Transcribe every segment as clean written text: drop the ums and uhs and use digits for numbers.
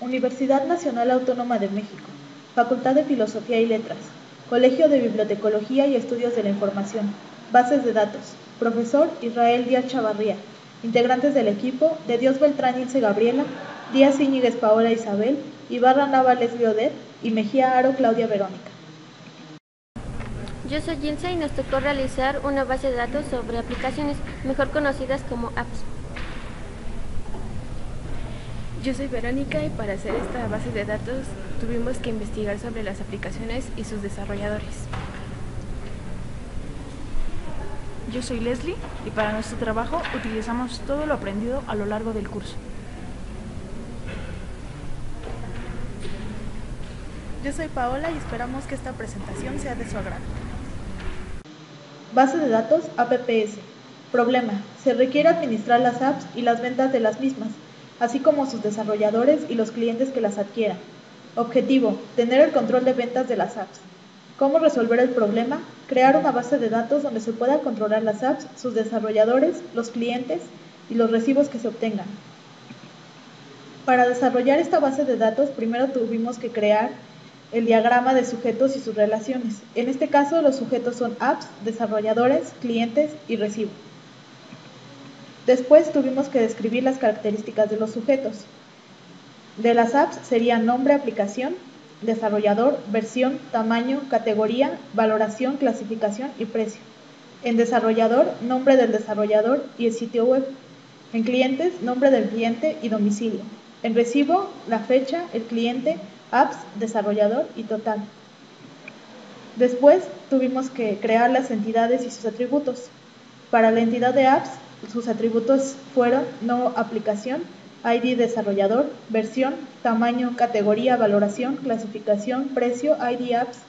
Universidad Nacional Autónoma de México, Facultad de Filosofía y Letras, Colegio de Bibliotecología y Estudios de la Información, Bases de Datos, Profesor Israel Díaz Chavarría, integrantes del equipo, de Dios Beltrán Ilse Gabriela, Díaz Íñiguez Paola Isabel, Ibarra Nava Leslie Odette y Mejía Aro Claudia Verónica. Yo soy Ilse y nos tocó realizar una base de datos sobre aplicaciones, mejor conocidas como apps. Yo soy Verónica y para hacer esta base de datos tuvimos que investigar sobre las aplicaciones y sus desarrolladores. Yo soy Leslie y para nuestro trabajo utilizamos todo lo aprendido a lo largo del curso. Yo soy Paola y esperamos que esta presentación sea de su agrado. Base de datos APPS. Problema: se requiere administrar las apps y las ventas de las mismas, así como sus desarrolladores y los clientes que las adquieran. Objetivo: tener el control de ventas de las apps. ¿Cómo resolver el problema? Crear una base de datos donde se pueda controlar las apps, sus desarrolladores, los clientes y los recibos que se obtengan. Para desarrollar esta base de datos, primero tuvimos que crear el diagrama de sujetos y sus relaciones. En este caso, los sujetos son apps, desarrolladores, clientes y recibo. Después tuvimos que describir las características de los sujetos. De las apps serían nombre, aplicación, desarrollador, versión, tamaño, categoría, valoración, clasificación y precio. En desarrollador, nombre del desarrollador y el sitio web. En clientes, nombre del cliente y domicilio. En recibo, la fecha, el cliente, apps, desarrollador y total. Después tuvimos que crear las entidades y sus atributos. Para la entidad de apps, sus atributos fueron no aplicación, ID desarrollador, versión, tamaño, categoría, valoración, clasificación, precio, ID apps.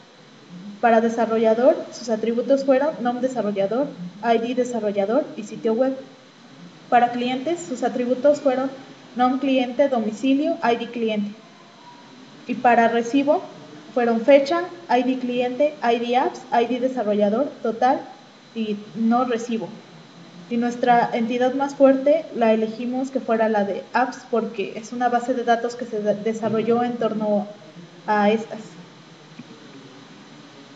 Para desarrollador, sus atributos fueron nom desarrollador, ID desarrollador y sitio web. Para clientes, sus atributos fueron nom cliente, domicilio, ID cliente. Y para recibo, fueron fecha, ID cliente, ID apps, ID desarrollador, total y no recibo. Y nuestra entidad más fuerte la elegimos que fuera la de apps porque es una base de datos que se desarrolló en torno a estas.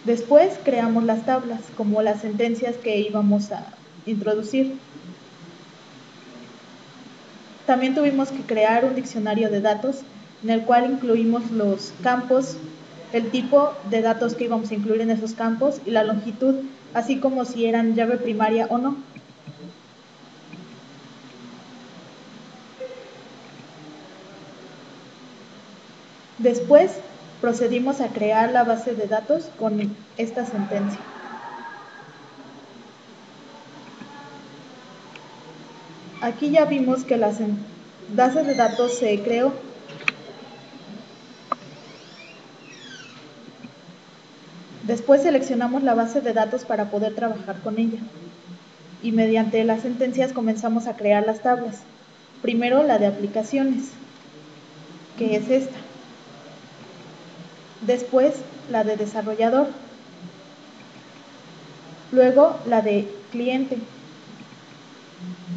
Después creamos las tablas, como las sentencias que íbamos a introducir. También tuvimos que crear un diccionario de datos en el cual incluimos los campos, el tipo de datos que íbamos a incluir en esos campos y la longitud, así como si eran llave primaria o no. Después procedimos a crear la base de datos con esta sentencia. Aquí ya vimos que la base de datos se creó. Después seleccionamos la base de datos para poder trabajar con ella. Y mediante las sentencias comenzamos a crear las tablas. Primero la de aplicaciones, que es esta. Después la de desarrollador. Luego la de cliente.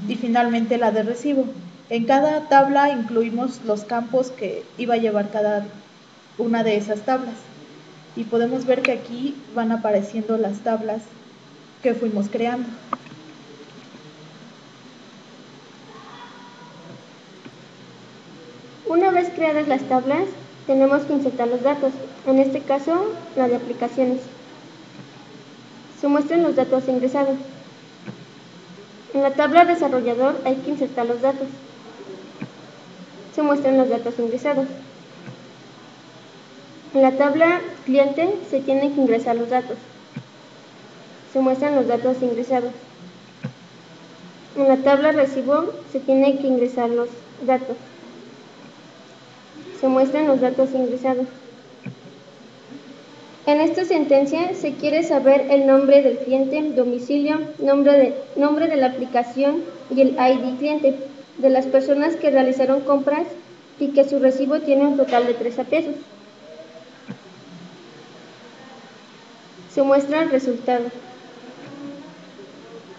Y finalmente la de recibo. En cada tabla incluimos los campos que iba a llevar cada una de esas tablas. Y podemos ver que aquí van apareciendo las tablas que fuimos creando. Una vez creadas las tablas, tenemos que insertar los datos, en este caso, la de aplicaciones. Se muestran los datos ingresados. En la tabla desarrollador hay que insertar los datos. Se muestran los datos ingresados. En la tabla cliente se tienen que ingresar los datos. Se muestran los datos ingresados. En la tabla recibo se tienen que ingresar los datos. Se muestran los datos ingresados. En esta sentencia se quiere saber el nombre del cliente, domicilio, nombre de la aplicación y el ID cliente de las personas que realizaron compras y que su recibo tiene un total de 13 pesos. Se muestra el resultado.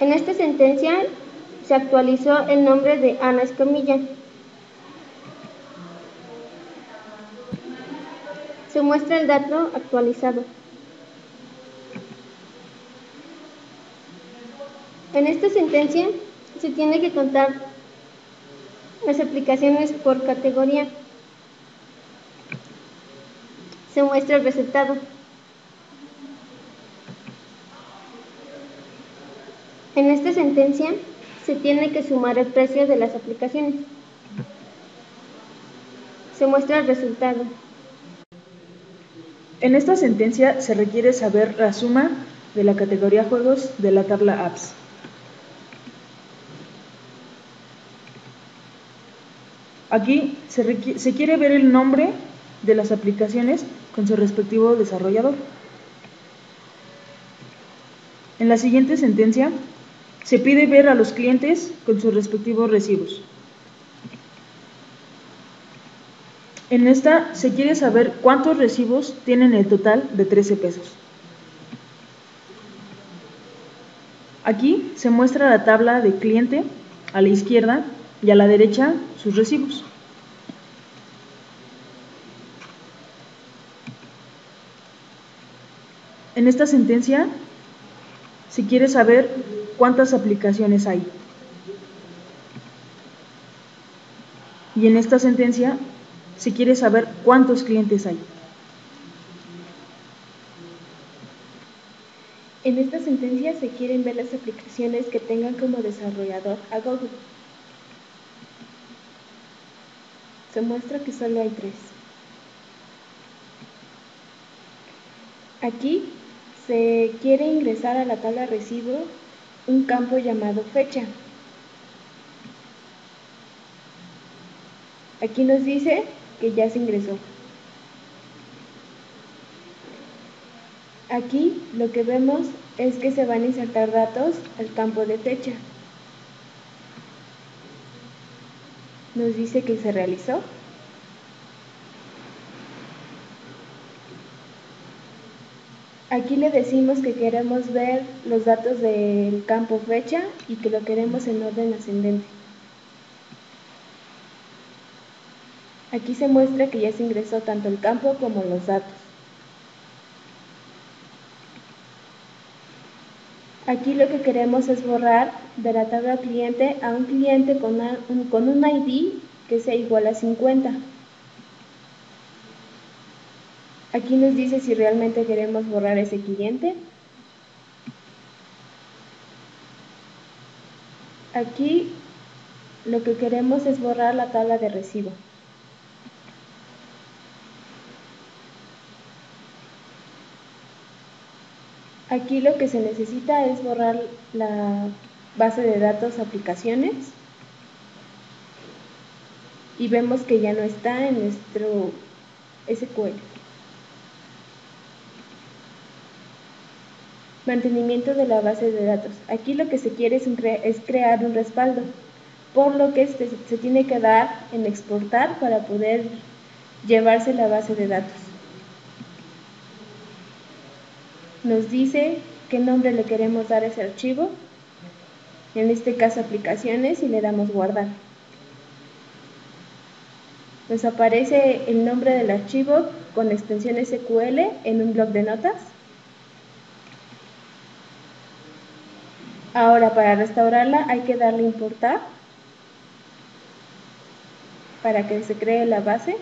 En esta sentencia se actualizó el nombre de Ana Escamilla. Se muestra el dato actualizado. En esta sentencia se tiene que contar las aplicaciones por categoría. Se muestra el resultado. En esta sentencia se tiene que sumar el precio de las aplicaciones. Se muestra el resultado. En esta sentencia se requiere saber la suma de la categoría juegos de la tabla apps. Aquí se quiere ver el nombre de las aplicaciones con su respectivo desarrollador. En la siguiente sentencia se pide ver a los clientes con sus respectivos recibos. En esta se quiere saber cuántos recibos tienen el total de 13 pesos. Aquí se muestra la tabla de cliente a la izquierda y a la derecha sus recibos. En esta sentencia se quiere saber cuántas aplicaciones hay. Y en esta sentencia se quiere saber cuántos clientes hay. En esta sentencia se quieren ver las aplicaciones que tengan como desarrollador a Google. Se muestra que solo hay 3. Aquí se quiere ingresar a la tabla recibo un campo llamado fecha. Aquí nos dice que ya se ingresó. Aquí lo que vemos es que se van a insertar datos al campo de fecha. Nos dice que se realizó. Aquí le decimos que queremos ver los datos del campo fecha y que lo queremos en orden ascendente. Aquí se muestra que ya se ingresó tanto el campo como los datos. Aquí lo que queremos es borrar de la tabla cliente a un cliente con un ID que sea igual a 50. Aquí nos dice si realmente queremos borrar ese cliente. Aquí lo que queremos es borrar la tabla de recibo. Aquí lo que se necesita es borrar la base de datos aplicaciones y vemos que ya no está en nuestro SQL. Mantenimiento de la base de datos. Aquí lo que se quiere es crear un respaldo, por lo que se tiene que dar en exportar para poder llevarse la base de datos. Nos dice qué nombre le queremos dar a ese archivo, en este caso aplicaciones, y le damos guardar. Nos aparece el nombre del archivo con extensión SQL en un bloc de notas. Ahora para restaurarla hay que darle importar para que se cree la base.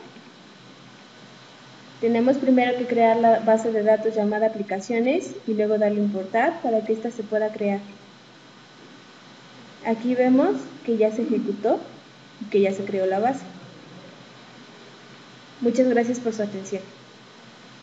Tenemos primero que crear la base de datos llamada aplicaciones y luego darle importar para que ésta se pueda crear. Aquí vemos que ya se ejecutó y que ya se creó la base. Muchas gracias por su atención.